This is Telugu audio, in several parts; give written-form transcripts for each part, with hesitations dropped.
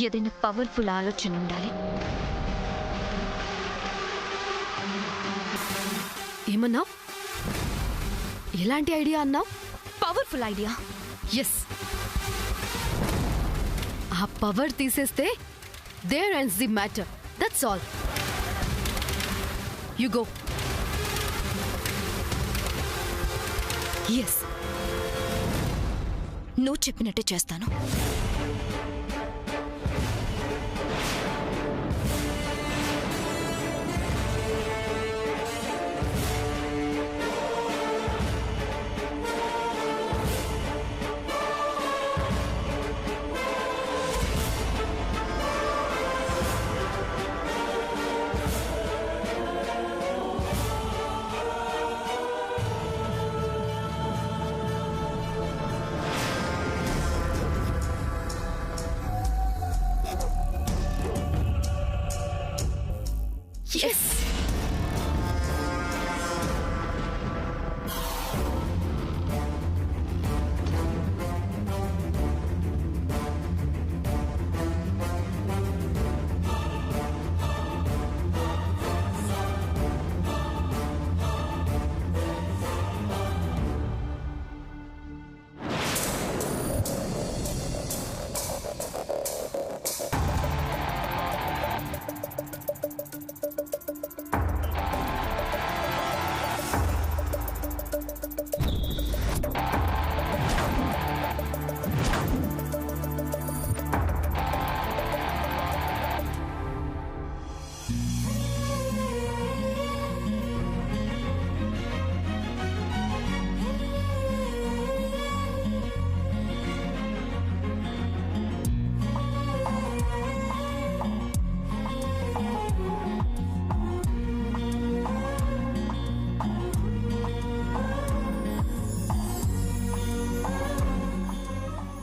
ఏదైనా పవర్ఫుల్ ఆలోచన ఉండాలి. ఏమన్నావు? ఎలాంటి ఐడియా అన్నావు? Powerful idea. ఎస్, ఆ పవర్ తీసేస్తే there ends the matter. That's all. You go. Yes, నువ్వు చెప్పినట్టే చేస్తాను. Yes!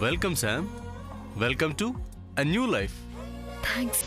Welcome, Sam. Welcome to a new life. Thanks.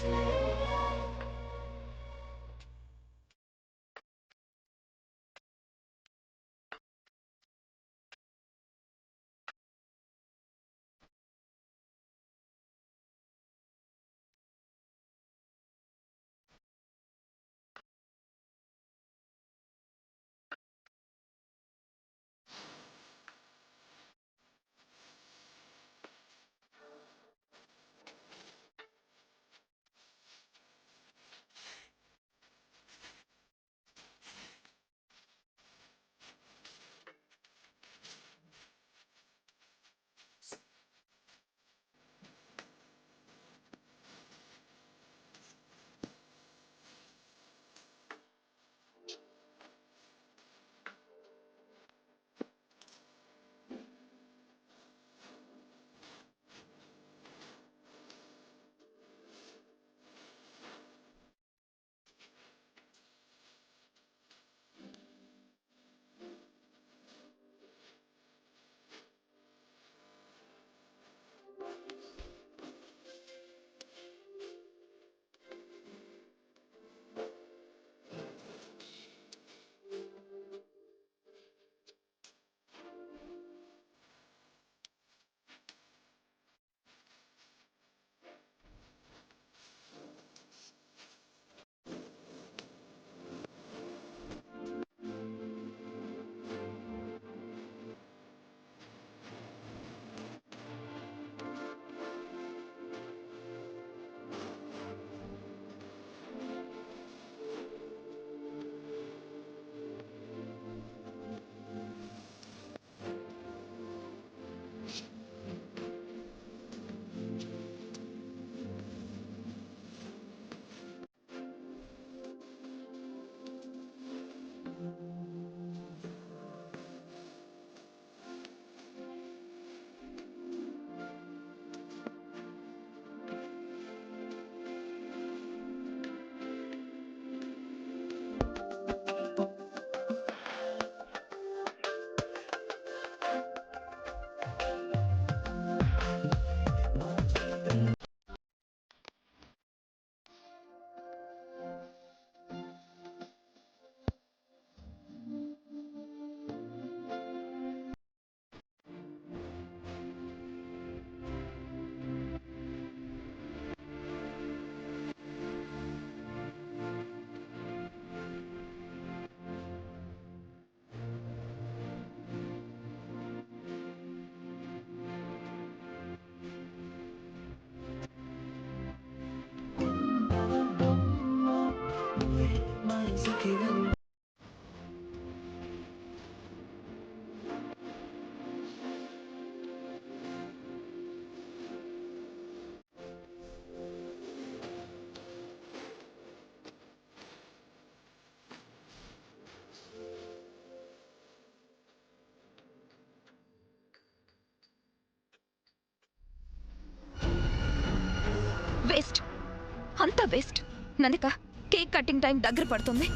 Waste. Nandika, cake cutting time దగ్గర పడుతుంది.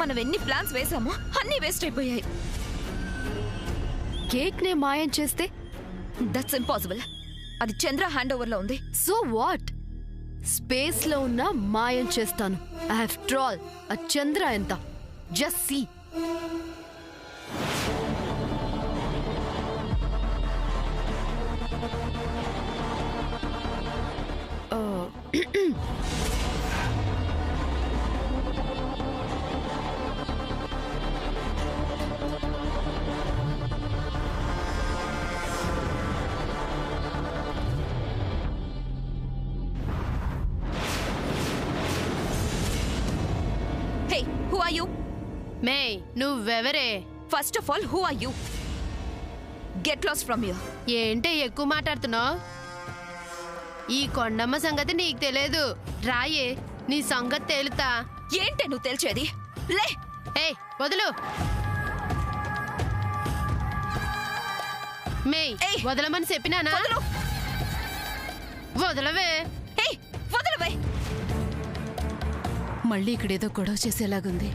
మనం ఎన్ని ప్లాన్స్ వేసామో అన్నీ వేస్ట్ అయిపోయాయి. కేక్ నే మాయం చేస్తే? That's impossible. అది చంద్ర హ్యాండ్ ఓవర్ లో ఉంది. So what? స్పేస్ లో ఉన్న మాయం చేస్తాను. ఆఫ్టర్ ఆల్ ఆ చంద్ర ఎంత? Just see. Hey, who are you? మే నువ్వెవరే? First of all, who are you? Get lost from here. ఏంటే ఎక్కువ మాట్లాడుతున్నావు? ఈ కొండమ్మ సంగతి నీకు తెలియదు. రాయే, నీ సంగతి తేలుతా. ఏంటే నువ్వు తెలిసేది? లే. ఏయ్ వదులు. మే వదలమని చెప్పినానా? వదలవే. ఏయ్ వదలవే. మళ్ళీ ఇక్కడేదో గొడవ చేసేలాగుంది.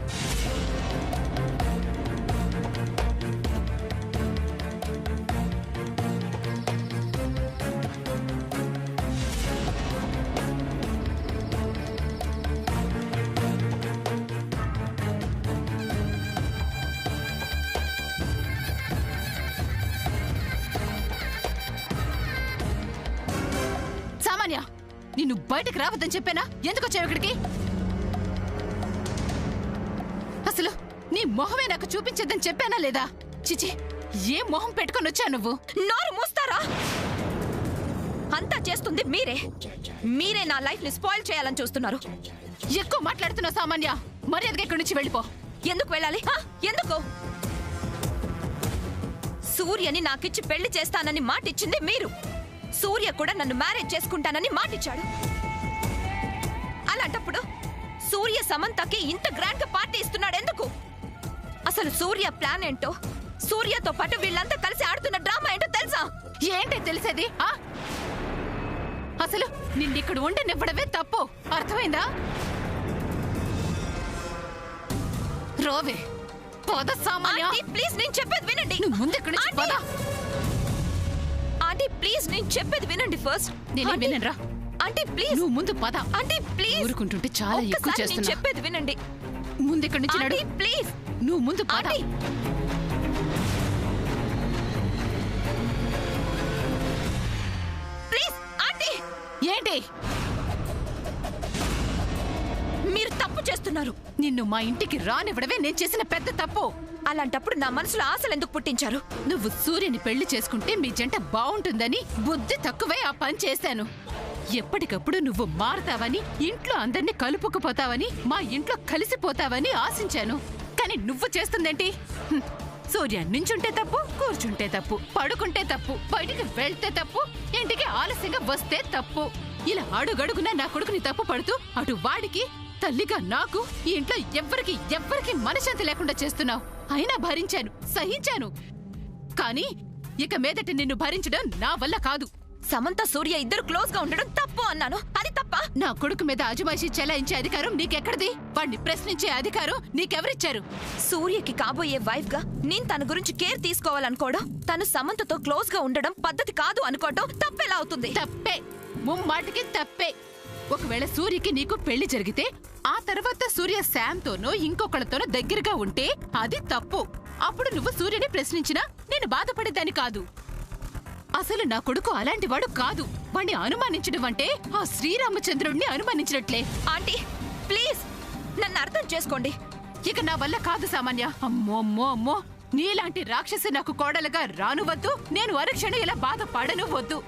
సామాన్య, నిన్ను బయటకు రావద్దని చెప్పానా? ఎందుకు వచ్చావు ఇక్కడికి? అసలు నీ మొహమే నాకు చూపించద్దని చెప్పానా లేదా? చిచి, ఏ మొహం పెట్టుకొని వచ్చా నువ్వు? నోరు మూస్తారా? అంతా చేస్తుంది మీరే. మీరే నా లైఫ్ ని స్పాయిల్ చేయాలని చూస్తున్నారు. ఎక్కువ మాట్లాడుతున్నావు సామాన్య. మర్యాదగా ఇక్కడి నుంచి వెళ్ళిపో. ఎందుకు వెళ్ళాలి? ఎందుకు? సూర్యని నాకిచ్చి పెళ్లి చేస్తానని మాటిచ్చింది మీరు. సూర్య కూడా నన్ను మ్యారేజ్ చేసుకుంటానని మాటిచ్చాడు. అలాంటప్పుడు సూర్య సమంతకి ఇంత గ్రాండ్ గా పార్టీ ఇస్తున్నాడు ఎందుకు? అసలు సూర్య ప్లాన్ ఏంటో, సూర్యతో పాటు వీళ్ళంతా కలిసి ఆడుతున్న డ్రామా ఏంటో తెలుసా? ఏంటి తెలిసేది? అసలు నిన్నిక్కడ ఉండనివ్వడమే తప్పు. అర్థమైందా? రోవే పోద సామాన్య. ప్లీజ్ నేను చెప్పేది వినండి. నువ్వు ముందు ఇక్కడి నుంచి పద. ఆంటీ ప్లీజ్ నేను చెప్పేది వినండి ఫస్ట్. నేనే వినరా? ఆంటీ ప్లీజ్ నువ్వు ముందు పద. Aunty please. ఊరుకుంటుంటే చాలా ఎక్కువ నేను చేస్తున్నా. చెప్పేది వినండి. ముందు ఇక్కడి నుంచి నడు. Aunty please. నువ్వు ముందు పద. Aunty please. ఆంటీ ఏంటి? మీరు తప్పు చేస్తున్నారు. నిన్ను మా ఇంటికి రానివ్వడమే నేను చేసిన పెద్ద తప్పు. అలాంటప్పుడు నా మనసులో ఆశలు ఎందుకు పుట్టించారు? నువ్వు సూర్యని పెళ్లి చేసుకుంటే మీ జంట బాగుంటుందని బుద్ధి తక్కువే ఆ పని చేశాను. ఎప్పటికప్పుడు నువ్వు మారతావని, ఇంట్లో అందరినీ కలుపుకుపోతావని, మా ఇంట్లో కలిసిపోతావని ఆశించాను. కానీ నువ్వు చేస్తుందేంటి? సూర్య నించుంటే తప్పు, కూర్చుంటే తప్పు, పడుకుంటే తప్పు, బయటికి వెళ్తే తప్పు, ఇంటికి ఆలస్యంగా వస్తే తప్పు. ఇలా అడుగడుగునా నా కొడుకుని తప్పు పడుతూ అటు వాడికి, తల్లిగా నాకు ఈ ఇంట్లో ఎవ్వరికి మనశ్శాంతి లేకుండా చేస్తున్నావు. అయినా భరించాను, సహించాను. కానీ ఇక మీదట నిన్ను భరించడం నా వల్ల కాదు. సమంత సూర్య ఇద్దరు క్లోజ్ గా ఉండడం తప్పు అన్నాను. అది తప్ప? నా కొడుకు మీద అజమాయిషీ చెలాయించే అధికారం నీకెక్కడిది? వాడిని ప్రశ్నించే అధికారం నీకెవరిచ్చారు? సూర్యకి కాబోయే వైఫ్ గా నేను తన గురించి కేర్ తీసుకోవాలనుకోవడం, తను సమంతతో క్లోజ్ గా ఉండడం పద్ధతి కాదు అనుకోవడం తప్పెలా అవుతుంది? తప్పే, ముమ్మాటికి తప్పే. ఒకవేళ సూర్యకి నీకు పెళ్లి జరిగితే ఆ తర్వాత సూర్య శామ్తోనో ఇంకొకళ్ళతోనో దగ్గరగా ఉంటే అది తప్పు. అప్పుడు నువ్వు సూర్యని ప్రశ్నించినా నేను బాధపడేదాన్ని కాదు. అసలు నా కొడుకు అలాంటి వాడు కాదు. వాణ్ణి అనుమానించడం అంటే ఆ శ్రీరామచంద్రుడిని అనుమానించినట్లే. ఆంటీ ప్లీజ్ నన్ను అర్థం చేసుకోండి. ఇక నా వల్ల కాదు సామాన్య. అమ్మో అమ్మో అమ్మో, నీలాంటి రాక్షసి నాకు కోడలుగా రాను వద్దు. నేను అరక్షణం ఇలా బాధపడను వద్దు.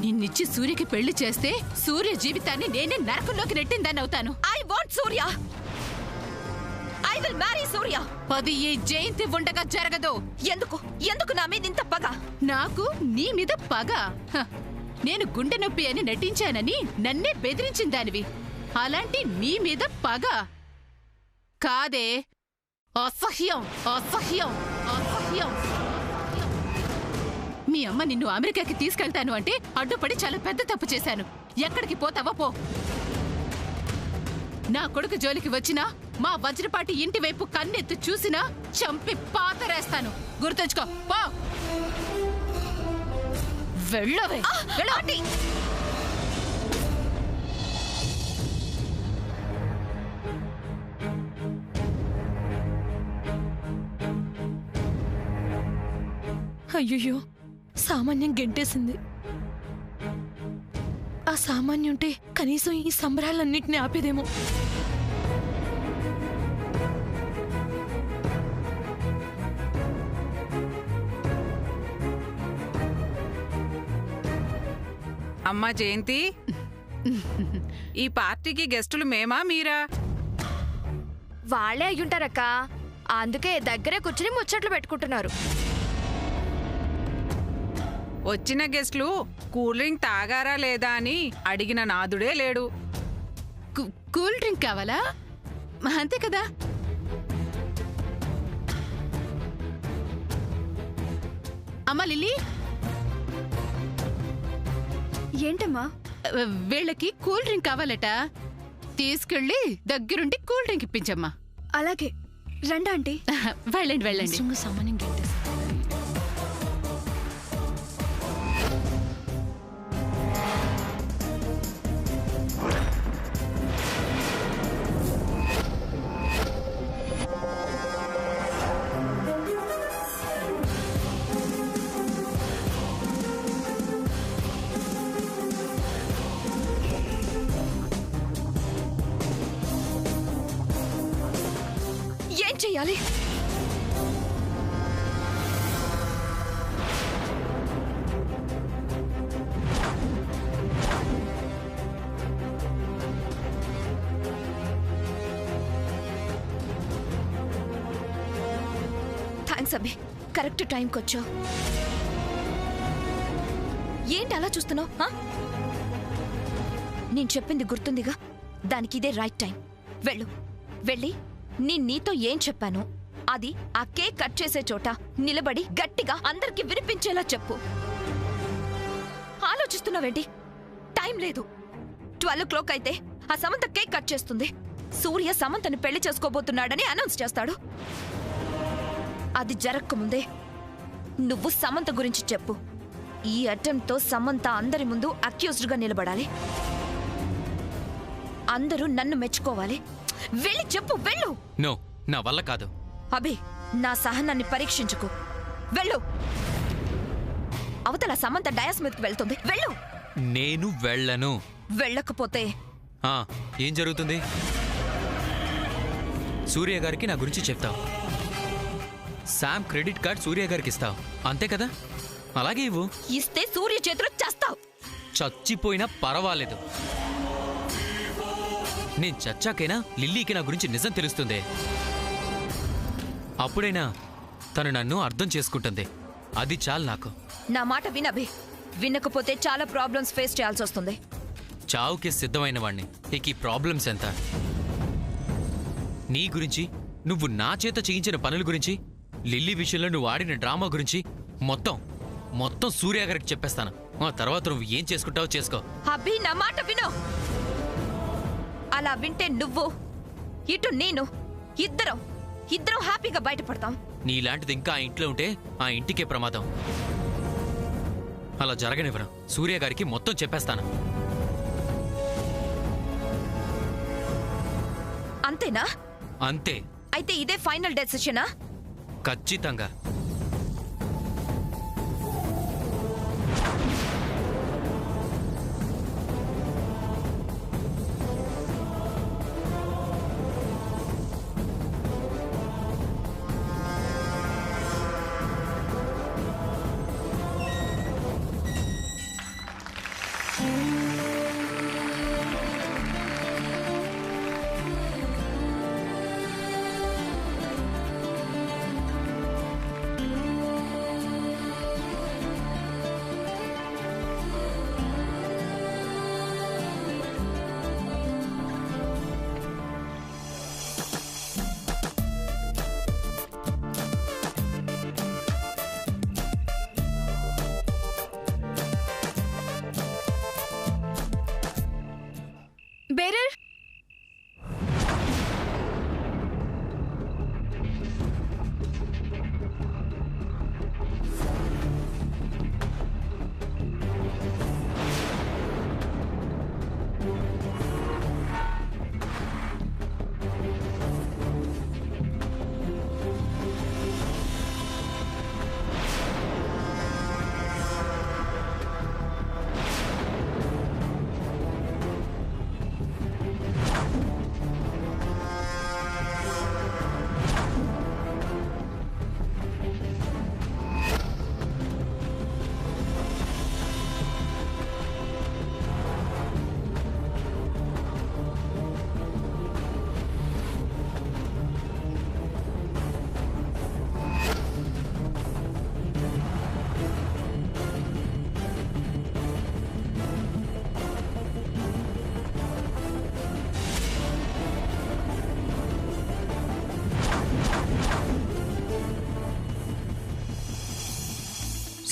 నిన్నిచ్చి సూర్యకి పెళ్లి చేస్తే సూర్య జీవితాన్ని నేనే నరకంలోకి నెట్టిందని అవుతాను. I want Surya. I will marry Surya. అది ఈ జయంతి ఉండగా జరగదు. ఎందుకు నా మీద ఇంత పగ? నాకు నీ మీద పగ? నేను గుండె నొప్పి అని నటించానని నన్నే బెదిరించిందానివి. అలాంటి నీ మీద పగ కాదే. అసహ్యం, అసహ్యం, అసహ్యం. మీ అమ్మ నిన్ను అమెరికాకి తీసుకెళ్తాను అంటే అడ్డుపడి చాలా పెద్ద తప్పు చేశాను. ఎక్కడికి పోతావో పో. నా కొడుకు జోలికి వచ్చినా మా వజ్రపాటి ఇంటి వైపు కన్నెత్తి చూసినా చంపి పాతరేస్తాను. గుర్తుంచుకో. పో. వెళ్ళవే. ఆంటీ! అయ్యో, సామాన్యం గెంటేసింది. ఆ సామాన్యుంటే కనీసం ఈ సంబరాలన్నింటినీ ఆపేదేమో. అమ్మా జయంతి, ఈ పార్టీకి గెస్టులు మేమా మీరా? వాళ్ళే అయ్యుంటారక్క. అందుకే దగ్గరే కూర్చుని ముచ్చట్లు పెట్టుకుంటున్నారు. వచ్చిన గెస్టులు కూల్ డ్రింక్ తాగారా లేదా అని అడిగిన నాదుడే లేడు. కూల్ డ్రింక్ కావాలా? అంతే కదా. అమ్మా లిల్లీ, ఏంటమ్మా? వీళ్ళకి కూల్ డ్రింక్ కావాలట. తీసుకెళ్ళి దగ్గరుండి కూల్ డ్రింక్ ఇప్పించమ్మా. అలాగే రండి ఆంటీ. వెళ్ళండి వెళ్ళండి. సామాన్యం గెంటేసింది. ఏం చెయ్యాలి? థ్యాంక్స్ అబ్బి, కరెక్ట్ టైంకి వచ్చావు. ఏంటి అలా చూస్తున్నావు? నేను చెప్పింది గుర్తుందిగా, దానికి ఇదే రైట్ టైం. వెళ్ళు, వెళ్ళి నీతో ఏం చెప్పాను అది ఆ కేక్ కట్ చేసే చోట నిలబడి గట్టిగా అందరికి వినిపించేలా చెప్పు. ఆలోచిస్తున్నావేంటి? టైం లేదు. 12 o'clock అయితే ఆ సమంత కేక్ కట్ చేస్తుంది. సూర్య సమంతని పెళ్లి చేసుకోబోతున్నాడని అనౌన్స్ చేస్తాడు. అది జరగకముందే నువ్వు సమంత గురించి చెప్పు. ఈ అటెంప్ట్ తో సమంత అందరి ముందు అక్యూజ్డ్ గా నిలబడాలి. అందరూ నన్ను మెచ్చుకోవాలి. వెళ్ళి చెప్పు. వెళ్ళు. నో, నా వల్ల కాదు. అభి, నా సహనాన్ని పరీక్షించుకు. వెళ్ళు. అవతల సమంత డయాస్ మీదకి వెళ్తుంది. వెళ్ళు. నేను వెళ్ళను. వెళ్ళకపోతే ఏం జరుగుతుంది? సూర్య గారికి నా గురించి చెప్తావు. శామ్ క్రెడిట్ కార్డ్ సూర్య గారికి ఇస్తావు, అంతే కదా? అలాగే ఇవ్వు. ఇస్తే సూర్య చేతిలో చేస్తావు. చచ్చిపోయినా పర్వాలేదు. నేను చచ్చాకైనా లిల్లీకి నా గురించి నిజం తెలుస్తుంది. అప్పుడైనా తను నన్ను అర్థం చేసుకుంటుంది. అది చాలు నాకు. నా మాట వినభి. వినకపోతే చాలా ప్రాబ్లమ్స్ ఫేస్ చేయాల్సి వస్తుంది. చావుకి సిద్ధమైన వాణ్ణి. ఇక ఈ ప్రాబ్లమ్స్ ఎంత? నీ గురించి, నువ్వు నా చేత చేయించిన పనుల గురించి, లిల్లీ విషయంలో నువ్వు ఆడిన డ్రామా గురించి మొత్తం సూర్య గారికి చెప్పేస్తాను. ఆ తర్వాత నువ్వు ఏం చేసుకుంటావో చేసుకో. అభి, నా మాట విను. అలా వింటే నువ్వు ఇటు నేను ఇద్దరం హ్యాపీగా బయటపడతాం. నీలాంటిది ఇంకా ఆ ఇంట్లో ఉంటే ఆ ఇంటికే ప్రమాదం. అలా జరగనివ్వను. సూర్య గారికి మొత్తం చెప్పేస్తాను. అంతేనా? అంతే. అయితే ఇదే ఫైనల్ డెసిషనా? ఖచ్చితంగా.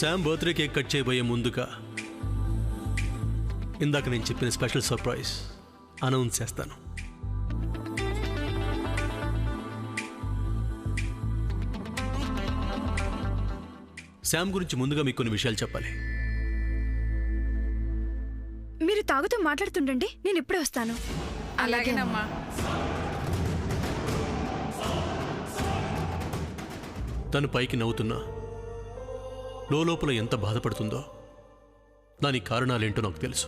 శామ్ బర్త్డే కేక్ కట్ చేయబోయే ముందుగా ఇందాక నేను చెప్పిన స్పెషల్ సర్ప్రైజ్ అనౌన్స్ చేస్తాను. శామ్ గురించి ముందుగా మీకు కొన్ని విషయాలు చెప్పాలి. మీరు తాగుతూ మాట్లాడుతుండండి, నేను ఇప్పుడే వస్తాను. అలాగేనమ్మా. తను పైకి నవ్వుతున్నా లోపల ఎంత బాధపడుతుందో దానికి కారణాలేంటో నాకు తెలుసు.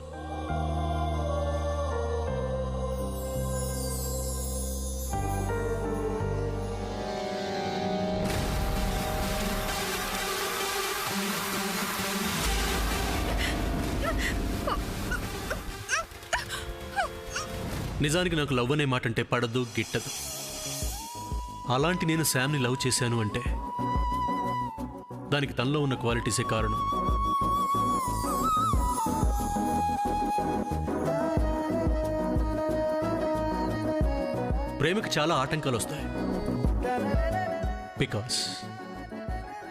నిజానికి నాకు లవ్ అనే మాట అంటే పడదు, గిట్టదు. అలాంటి నేను శామ్ని లవ్ చేశాను అంటే దానికి తనలో ఉన్న క్వాలిటీసే కారణం. ప్రేమకి చాలా ఆటంకాలు వస్తాయి. బికాస్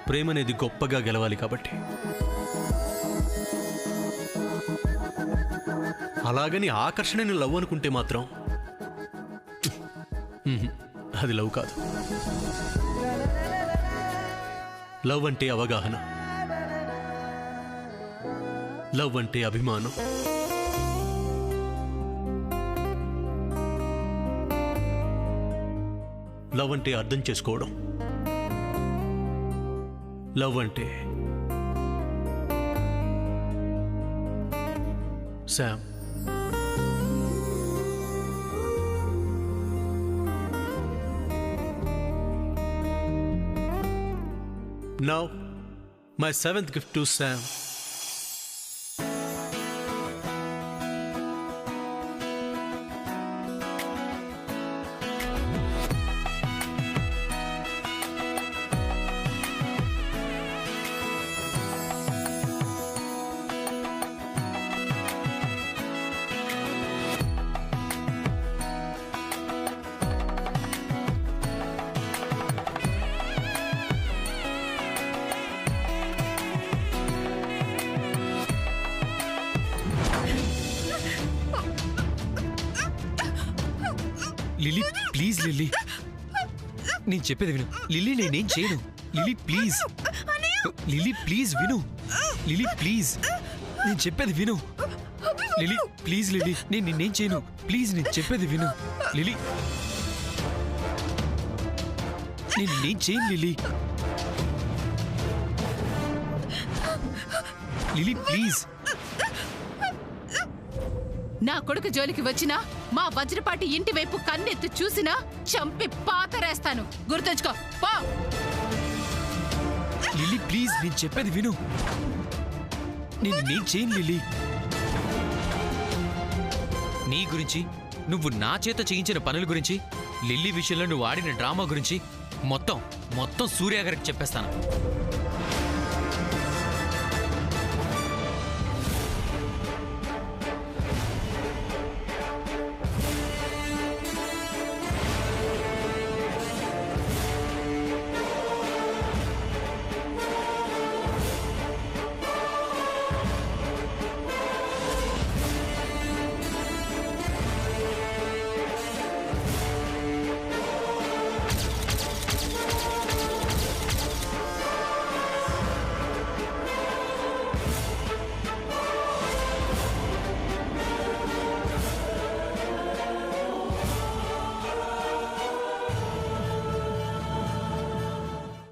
ప్రేమ అనేది గొప్పగా గెలవాలి కాబట్టి. అలాగని ఆకర్షణని లవ్ అనుకుంటే మాత్రం అది లవ్ కాదు. లవ్ అంటే అవగాహన, లవ్ అంటే అభిమానం, లవ్ అంటే అర్థం చేసుకోవడం, లవ్ అంటే Sam. Now, my 7th gift to Sam. Lily please, lily నేను చెప్పేది విను. లిల్లీ నేనేం చేయను. లిల్లీ ప్లీజ్, లిల్లీ ప్లీజ్ విను. లిల్లీ ప్లీజ్, నేను చెప్పేది విను. లిల్లీ ప్లీజ్, లిల్లీ నేను నిన్నేం చేయను. ప్లీజ్ నేను చెప్పేది విను. లిల్లీ నేను నిన్నేం చేయను. Lily lily please. నా కొడుకు జోలికి వచ్చినా మా వజ్రపాటి ఇంటి వైపు కన్నెత్తి చూసినా చంపి పాతరేస్తాను. గుర్తుంచుకో. పో. లిల్లీ ప్లీజ్ నేను చెప్పేది విను. నేను చేయను లిల్లీ. నీ గురించి, నువ్వు నా చేత చేయించిన పనుల గురించి, లిల్లీ విషయంలో నువ్వు ఆడిన డ్రామా గురించి మొత్తం సూర్య గారికి చెప్పేస్తాను.